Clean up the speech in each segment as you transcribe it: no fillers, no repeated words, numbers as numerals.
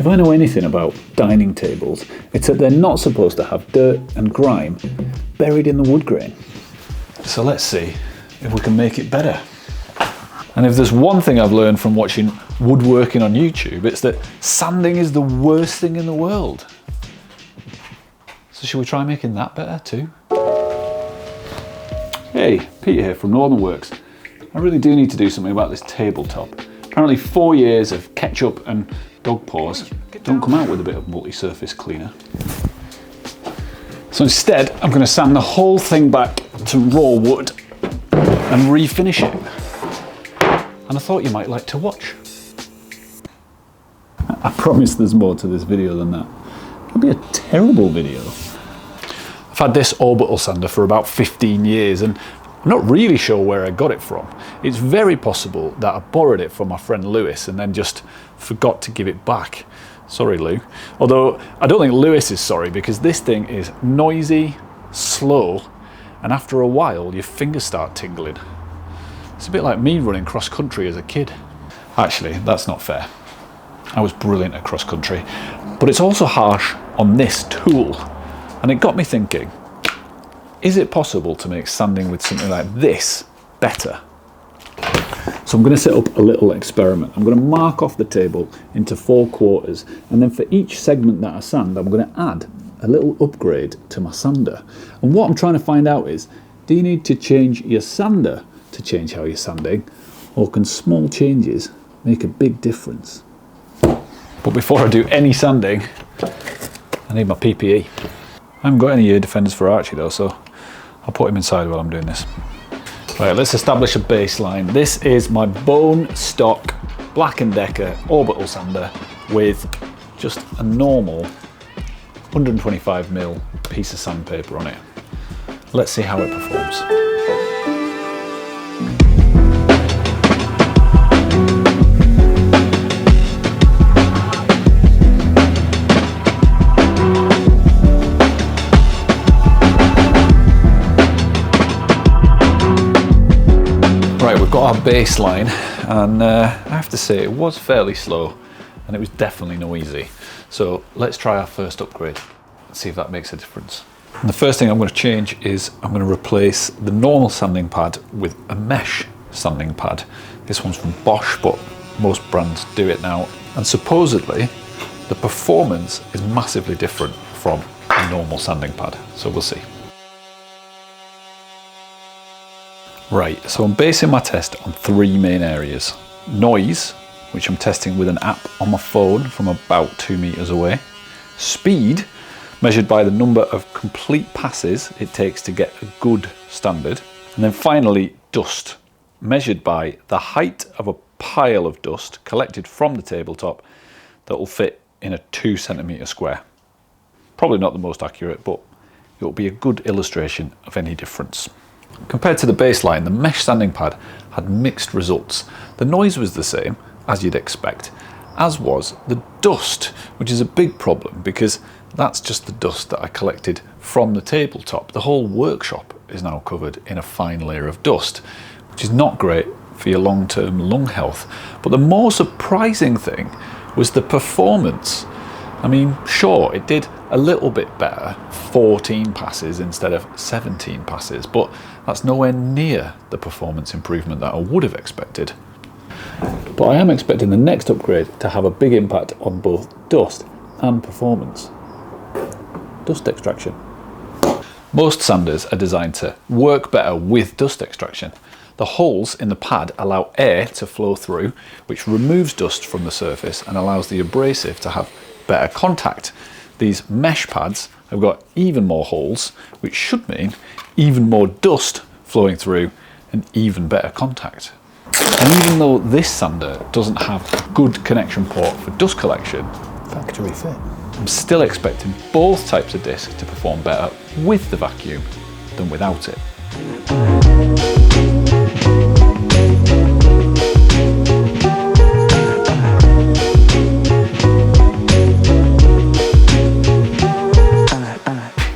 If I know anything about dining tables, it's that they're not supposed to have dirt and grime buried in the wood grain. So let's see if we can make it better. And if there's one thing I've learned from watching woodworking on YouTube, it's that sanding is the worst thing in the world. So should we try making that better too? Hey, Pete here from Northern Works. I really do need to do something about this tabletop. Apparently 4 years of ketchup and dog paws don't come out with a bit of multi-surface cleaner. So instead, I'm going to sand the whole thing back to raw wood and refinish it. And I thought you might like to watch. I promise there's more to this video than that. It'll be a terrible video. I've had this orbital sander for about 15 years and I'm not really sure where I got it from. It's very possible that I borrowed it from my friend Lewis and then just forgot to give it back. Sorry, Lou. Although I don't think Lewis is sorry, because this thing is noisy, slow, and after a while your fingers start tingling. It's a bit like me running cross country as a kid. Actually, that's not fair. I was brilliant at cross country, but it's also harsh on this tool. And it got me thinking, is it possible to make sanding with something like this better? So I'm going to set up a little experiment. I'm going to mark off the table into 4 quarters, and then for each segment that I sand, I'm going to add a little upgrade to my sander. And what I'm trying to find out is, do you need to change your sander to change how you're sanding, or can small changes make a big difference? But before I do any sanding, I need my PPE. I haven't got any ear defenders for Archie though, so I'll put him inside while I'm doing this. Right, let's establish a baseline. This is my bone stock Black & Decker orbital sander with just a normal 125mm piece of sandpaper on it. Let's see how it performs. Right, we've got our baseline, and I have to say it was fairly slow and it was definitely noisy. So let's try our first upgrade and see if that makes a difference. And the first thing I'm going to change is I'm going to replace the normal sanding pad with a mesh sanding pad. This one's from Bosch, but most brands do it now. And supposedly the performance is massively different from a normal sanding pad. So we'll see. Right, so I'm basing my test on 3 main areas. Noise, which I'm testing with an app on my phone from about 2 meters away. Speed, measured by the number of complete passes it takes to get a good standard. And then finally, dust, measured by the height of a pile of dust collected from the tabletop that will fit in a 2 centimeter square. Probably not the most accurate, but it will be a good illustration of any difference. Compared to the baseline, the mesh sanding pad had mixed results. The noise was the same, as you'd expect, as was the dust, which is a big problem because that's just the dust that I collected from the tabletop. The whole workshop is now covered in a fine layer of dust, which is not great for your long-term lung health. But the more surprising thing was the performance. I mean, sure, it did a little bit better, 14 passes instead of 17 passes, but that's nowhere near the performance improvement that I would have expected. But I am expecting the next upgrade to have a big impact on both dust and performance. Dust extraction. Most sanders are designed to work better with dust extraction. The holes in the pad allow air to flow through, which removes dust from the surface and allows the abrasive to have better contact. These mesh pads have got even more holes, which should mean even more dust flowing through and even better contact. And even though this sander doesn't have a good connection port for dust collection, factory fit, I'm still expecting both types of disc to perform better with the vacuum than without it.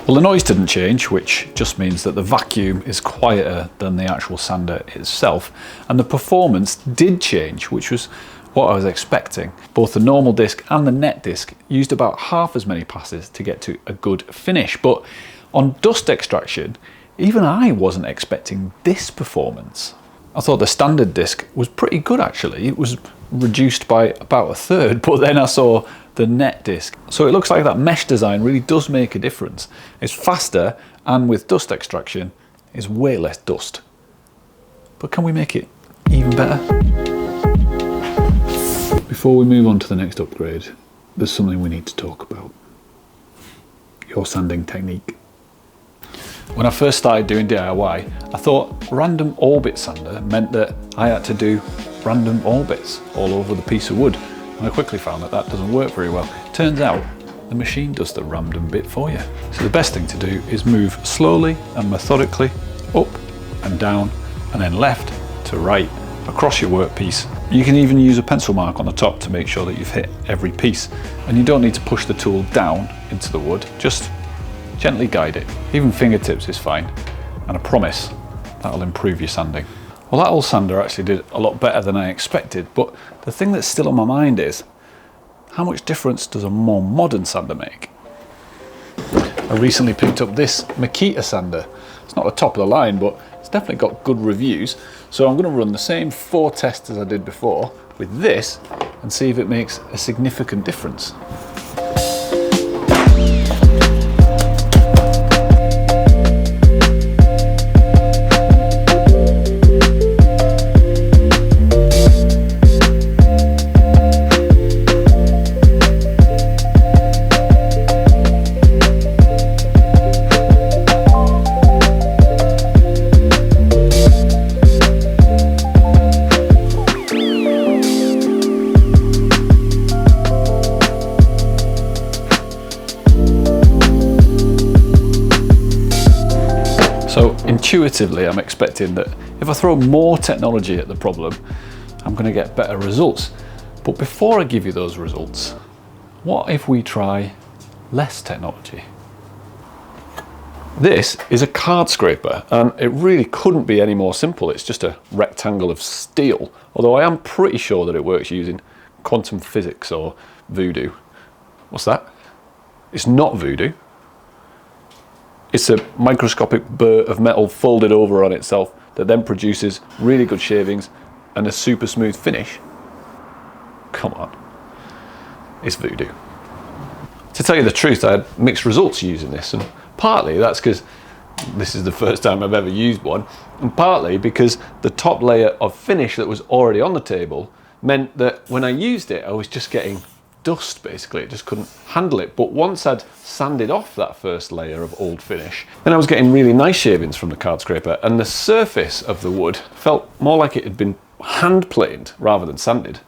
Well, the noise didn't change, which just means that the vacuum is quieter than the actual sander itself. And the performance did change, which was what I was expecting. Both the normal disc and the net disc used about half as many passes to get to a good finish, but on dust extraction, even I wasn't expecting this performance. I thought the standard disc was pretty good actually. It was reduced by about a third, but then I saw the net disc. So it looks like that mesh design really does make a difference. It's faster, and with dust extraction, it's way less dust. But can we make it even better? Before we move on to the next upgrade, there's something we need to talk about. Your sanding technique. When I first started doing DIY, I thought random orbit sander meant that I had to do random orbits all over the piece of wood. And I quickly found that that doesn't work very well. Turns out the machine does the random bit for you. So the best thing to do is move slowly and methodically up and down, and then left to right across your workpiece. You can even use a pencil mark on the top to make sure that you've hit every piece. And you don't need to push the tool down into the wood, just gently guide it. Even fingertips is fine, and I promise that'll improve your sanding. Well, that old sander actually did a lot better than I expected, but the thing that's still on my mind is, how much difference does a more modern sander make? I recently picked up this Makita sander. It's not the top of the line, but it's definitely got good reviews. So I'm going to run the same 4 tests as I did before with this and see if it makes a significant difference. So intuitively, I'm expecting that if I throw more technology at the problem, I'm going to get better results. But before I give you those results, what if we try less technology? This is a card scraper, and it really couldn't be any more simple. It's just a rectangle of steel, although I am pretty sure that it works using quantum physics or voodoo. What's that? It's not voodoo. It's a microscopic burr of metal folded over on itself that then produces really good shavings and a super smooth finish. Come on, it's voodoo. To tell you the truth, I had mixed results using this, and partly that's because this is the first time I've ever used one, and partly because the top layer of finish that was already on the table meant that when I used it, I was just getting dust basically. It just couldn't handle it. But once I'd sanded off that first layer of old finish, then I was getting really nice shavings from the card scraper, and the surface of the wood felt more like it had been hand planed rather than sanded.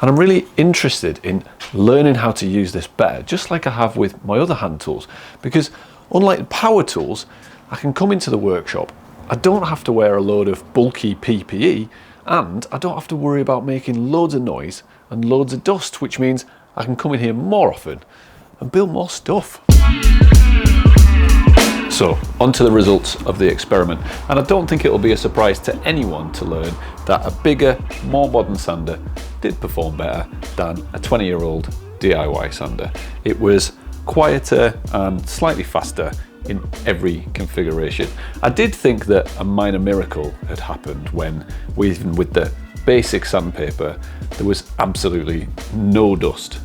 And I'm really interested in learning how to use this better, just like I have with my other hand tools, because unlike power tools, I can come into the workshop, I don't have to wear a load of bulky PPE, and I don't have to worry about making loads of noise and loads of dust, which means I can come in here more often and build more stuff. So, on to the results of the experiment. And I don't think it'll be a surprise to anyone to learn that a bigger, more modern sander did perform better than a 20-year-old DIY sander. It was quieter and slightly faster in every configuration. I did think that a minor miracle had happened when, even with the basic sandpaper, there was absolutely no dust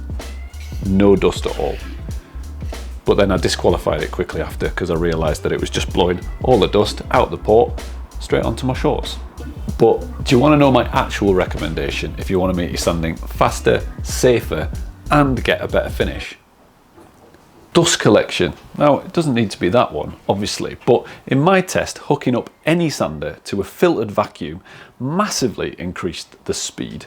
at all. But then I disqualified it quickly after, because I realised that it was just blowing all the dust out the port straight onto my shorts. But do you want to know my actual recommendation if you want to make your sanding faster, safer, and get a better finish? Dust collection. Now, it doesn't need to be that one, obviously, but in my test, hooking up any sander to a filtered vacuum massively increased the speed,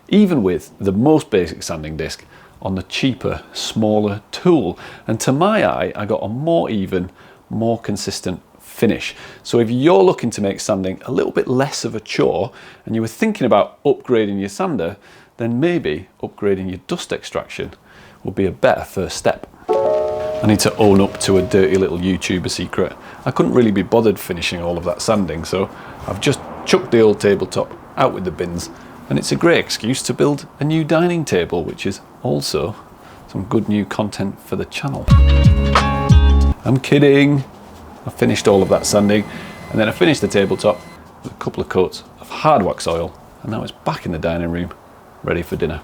even with the most basic sanding disc on the cheaper, smaller tool. And to my eye, I got a more even, more consistent finish. So if you're looking to make sanding a little bit less of a chore, and you were thinking about upgrading your sander, then maybe upgrading your dust extraction would be a better first step. I need to own up to a dirty little YouTuber secret. I couldn't really be bothered finishing all of that sanding, so I've just chucked the old tabletop out with the bins And it's a great excuse to build a new dining table, which is also some good new content for the channel. I'm kidding. I finished all of that sanding, and then I finished the tabletop with a couple of coats of hard wax oil, and now it's back in the dining room, ready for dinner.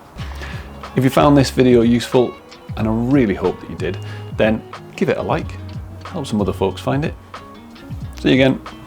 If you found this video useful, and I really hope that you did, then give it a like. Help some other folks find it. See you again.